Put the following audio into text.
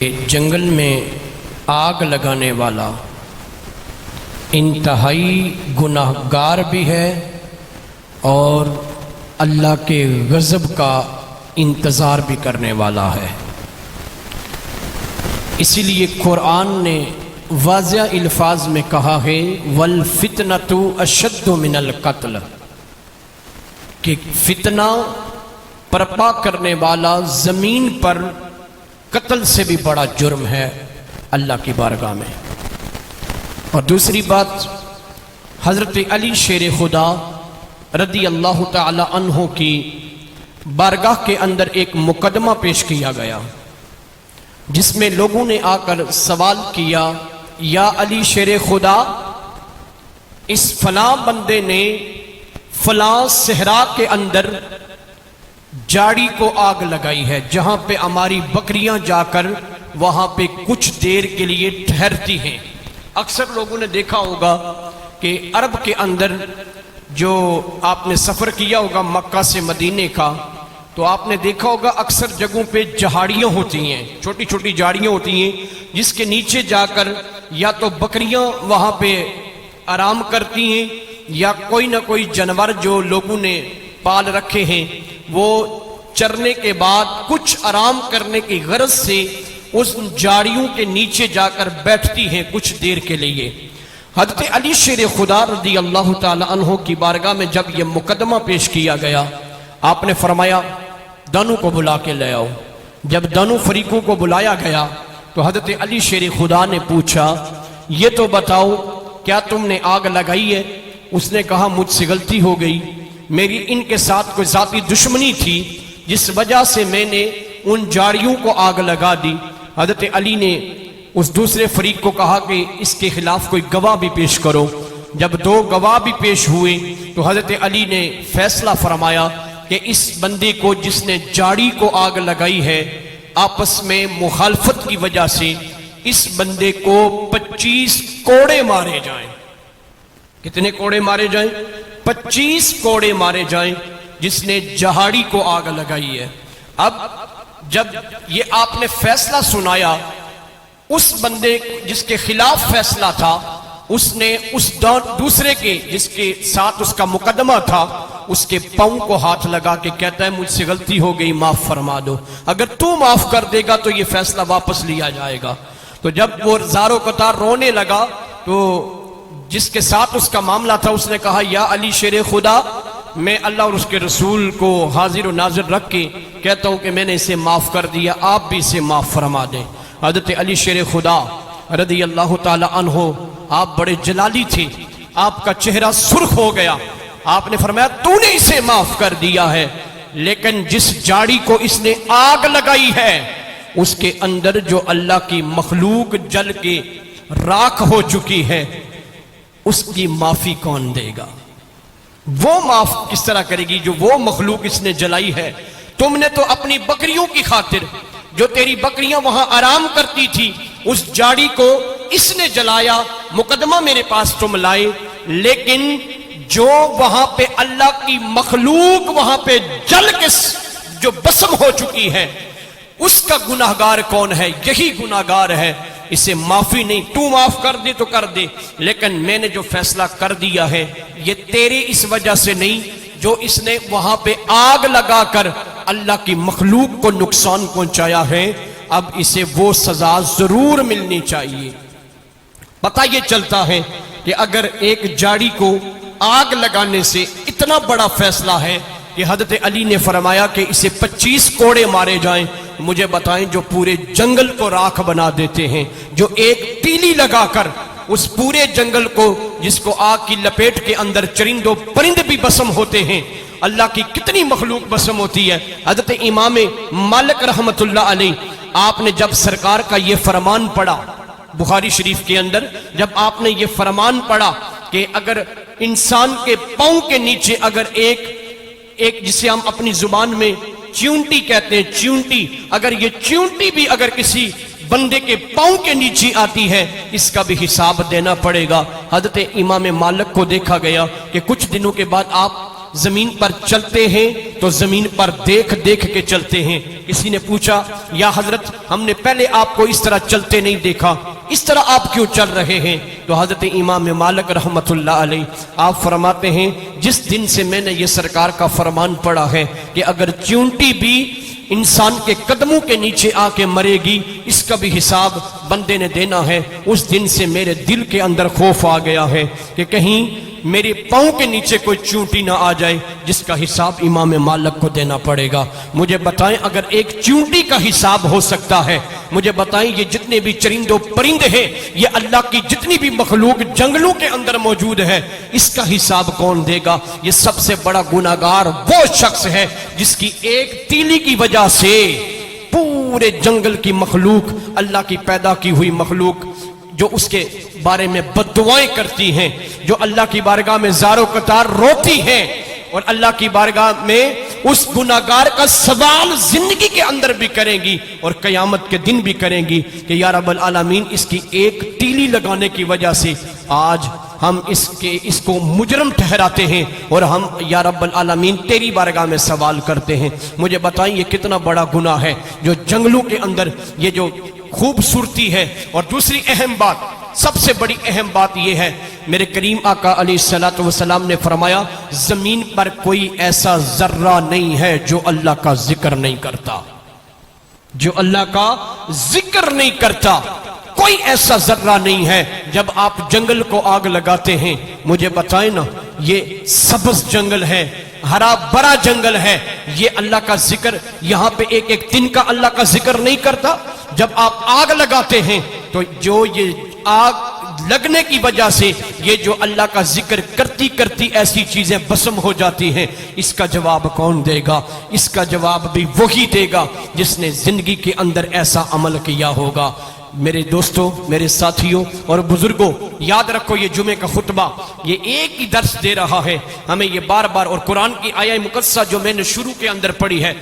جنگل میں آگ لگانے والا انتہائی گناہگار بھی ہے اور اللہ کے غضب کا انتظار بھی کرنے والا ہے۔ اسی لیے قرآن نے واضح الفاظ میں کہا ہے وَالْفِتْنَةُ أَشَدُّ مِنَ الْقَتْلِ، کہ فتنہ برپا کرنے والا زمین پر قتل سے بھی بڑا جرم ہے اللہ کی بارگاہ میں۔ اور دوسری بات، حضرت علی شیر خدا رضی اللہ تعالی عنہ کی بارگاہ کے اندر ایک مقدمہ پیش کیا گیا جس میں لوگوں نے آ کر سوال کیا، یا علی شیر خدا، اس فلاں بندے نے فلاں صحرا کے اندر جاڑی کو آگ لگائی ہے جہاں پہ ہماری بکریاں جا کر وہاں پہ کچھ دیر کے لیے ٹھہرتی ہیں۔ اکثر لوگوں نے دیکھا ہوگا کہ عرب کے اندر جو آپ نے سفر کیا ہوگا مکہ سے مدینے کا، تو آپ نے دیکھا ہوگا اکثر جگہوں پہ جہاڑیاں ہوتی ہیں، چھوٹی چھوٹی جھاڑیاں ہوتی ہیں جس کے نیچے جا کر یا تو بکریاں وہاں پہ آرام کرتی ہیں یا کوئی نہ کوئی جانور جو لوگوں نے پال رکھے ہیں وہ چرنے کے بعد کچھ آرام کرنے کی غرض سے اس جھاڑیوں کے نیچے جا کر بیٹھتی ہیں کچھ دیر کے لیے۔ حضرت علی شیر خدا رضی اللہ تعالی عنہ کی بارگاہ میں جب یہ مقدمہ پیش کیا گیا، آپ نے فرمایا دونوں کو بلا کے لے آؤ۔ جب دونوں فریقوں کو بلایا گیا تو حضرت علی شیر خدا نے پوچھا، یہ تو بتاؤ کیا تم نے آگ لگائی ہے؟ اس نے کہا مجھ سے غلطی ہو گئی، میری ان کے ساتھ کوئی ذاتی دشمنی تھی جس وجہ سے میں نے ان جاڑیوں کو آگ لگا دی۔ حضرت علی نے اس دوسرے فریق کو کہا کہ اس کے خلاف کوئی گواہ بھی پیش کرو۔ جب دو گواہ بھی پیش ہوئے تو حضرت علی نے فیصلہ فرمایا کہ اس بندے کو جس نے جاڑی کو آگ لگائی ہے، آپس میں مخالفت کی وجہ سے اس بندے کو 25 کوڑے مارے جائیں۔ کتنے کوڑے مارے جائیں؟ 25 کوڑے مارے جائیں جس نے جہاڑی کو آگ لگائی ہے۔ اب جب یہ آپ نے فیصلہ سنایا، اس بندے جس کے خلاف فیصلہ تھا اس نے اس دوسرے کے جس کے ساتھ اس کا مقدمہ تھا اس کے پاؤں کو ہاتھ لگا کے کہتا ہے مجھ سے غلطی ہو گئی، معاف فرما دو، اگر تو معاف کر دے گا تو یہ فیصلہ واپس لیا جائے گا۔ تو جب وہ زارو قطار رونے لگا تو جس کے ساتھ اس کا معاملہ تھا اس نے کہا، یا علی شیر خدا، میں اللہ اور اس کے رسول کو حاضر و ناظر رکھ کے کہتا ہوں کہ میں نے اسے معاف کر دیا، آپ بھی اسے معاف فرما دیں۔ حضرت علی شیر خدا رضی اللہ تعالی عنہ، آپ بڑے جلالی تھے، آپ کا چہرہ سرخ ہو گیا۔ آپ نے فرمایا تو نے اسے معاف کر دیا ہے، لیکن جس جاڑی کو اس نے آگ لگائی ہے اس کے اندر جو اللہ کی مخلوق جل کے راکھ ہو چکی ہے، اس کی معافی کون دے گا؟ وہ معاف کس طرح کرے گی جو وہ مخلوق اس نے جلائی ہے؟ تم نے تو اپنی بکریوں کی خاطر، جو تیری بکریاں وہاں آرام کرتی تھی، اس جاڑی کو اس نے جلایا، مقدمہ میرے پاس تم لائے، لیکن جو وہاں پہ اللہ کی مخلوق وہاں پہ جل کے جو بسم ہو چکی ہے، اس کا گناہگار کون ہے؟ یہی گناہگار ہے، اسے معافی نہیں، تو معاف کر دے تو کر دے، لیکن میں نے جو فیصلہ کر دیا ہے یہ تیرے اس وجہ سے نہیں جو اس نے وہاں پہ آگ لگا کر اللہ کی مخلوق کو نقصان پہنچایا ہے، اب اسے وہ سزا ضرور ملنی چاہیے۔ پتہ یہ چلتا ہے کہ اگر ایک جاڑی کو آگ لگانے سے اتنا بڑا فیصلہ ہے کہ حضرت علی نے فرمایا کہ اسے 25 کوڑے مارے جائیں، مجھے بتائیں جو پورے جنگل کو راکھ بنا دیتے ہیں، جو ایک تیلی لگا کر اس پورے جنگل کو، جس کو آگ کی لپیٹ کے اندر چرند و پرند بھی بسم ہوتے ہیں، اللہ کی کتنی مخلوق بسم ہوتی ہے۔ حضرت امام مالک رحمت اللہ علیہ، آپ نے جب سرکار کا یہ فرمان پڑھا بخاری شریف کے اندر، جب آپ نے یہ فرمان پڑھا کہ اگر انسان کے پاؤں کے نیچے اگر ایک جسے ہم اپنی زبان میں چیونٹی کہتے ہیں، چیونٹی، اگر یہ چیونٹی بھی اگر کسی بندے کے پاؤں کے نیچے آتی ہے اس کا بھی حساب دینا پڑے گا۔ حضرت امام مالک کو دیکھا گیا کہ کچھ دنوں کے بعد آپ زمین پر چلتے ہیں تو زمین پر دیکھ دیکھ کے چلتے ہیں. کسی نے پوچھا یا حضرت ہم نے پہلے آپ کو اس طرح چلتے نہیں دیکھا, اس طرح آپ کیوں چل رہے ہیں؟ تو حضرت امام مالک رحمت اللہ علیہ آپ فرماتے ہیں جس دن سے میں نے یہ سرکار کا فرمان پڑھا ہے کہ اگر چونٹی بھی انسان کے قدموں کے نیچے آ کے مرے گی اس کا بھی حساب بندے نے دینا ہے, اس دن سے میرے دل کے اندر خوف آ گیا ہے کہ کہیں میرے پاؤں کے نیچے کوئی چونٹی نہ آ جائے جس کا حساب امام مالک کو دینا پڑے گا. مجھے بتائیں اگر ایک چونٹی کا حساب ہو سکتا ہے, مجھے بتائیں یہ جتنے بھی چرند و پرند ہیں, یہ اللہ کی جتنی بھی مخلوق جنگلوں کے اندر موجود ہے, اس کا حساب کون دے گا؟ یہ سب سے بڑا گناہگار وہ شخص ہے جس کی ایک تیلی کی وجہ سے پورے جنگل کی مخلوق, اللہ کی پیدا کی ہوئی مخلوق جو اس کے بارے میں بددعائیں کرتی ہیں, جو اللہ کی بارگاہ میں زار و قطار روتی ہیں, اور اللہ کی بارگاہ میں اس گناہگار کا سوال زندگی کے اندر بھی کریں گی اور قیامت کے دن بھی کریں گی کہ یا رب العالمین اس کی ایک تیلی لگانے کی وجہ سے آج ہم اس کو مجرم ٹھہراتے ہیں اور ہم یا رب العالمین تیری بارگاہ میں سوال کرتے ہیں. مجھے بتائیں یہ کتنا بڑا گناہ ہے جو جنگلوں کے اندر یہ جو خوبصورتی ہے. اور دوسری اہم بات, سب سے بڑی اہم بات یہ ہے, میرے کریم آقا علیہ الصلوۃ والسلام نے فرمایا زمین پر کوئی ایسا ذرہ نہیں ہے جو اللہ کا ذکر نہیں کرتا, جو اللہ کا ذکر نہیں کرتا. کوئی ایسا ذرہ نہیں ہے. جب آپ جنگل کو آگ لگاتے ہیں, مجھے بتائیں نا, یہ سبز جنگل ہے, ہرا بھرا جنگل ہے, یہ اللہ کا ذکر یہاں پہ ایک ایک دن کا اللہ کا ذکر نہیں کرتا. جب آپ آگ لگاتے ہیں تو جو یہ آگ لگنے کی وجہ سے یہ جو اللہ کا ذکر کرتی کرتی ایسی چیزیں بسم ہو جاتی ہیں, اس کا جواب کون دے گا؟ اس کا جواب بھی وہی دے گا جس نے زندگی کے اندر ایسا عمل کیا ہوگا. میرے دوستوں, میرے ساتھیوں اور بزرگوں, یاد رکھو یہ جمعے کا خطبہ یہ ایک ہی درس دے رہا ہے ہمیں, یہ بار بار, اور قرآن کی آیہ مقدسہ جو میں نے شروع کے اندر پڑھی ہے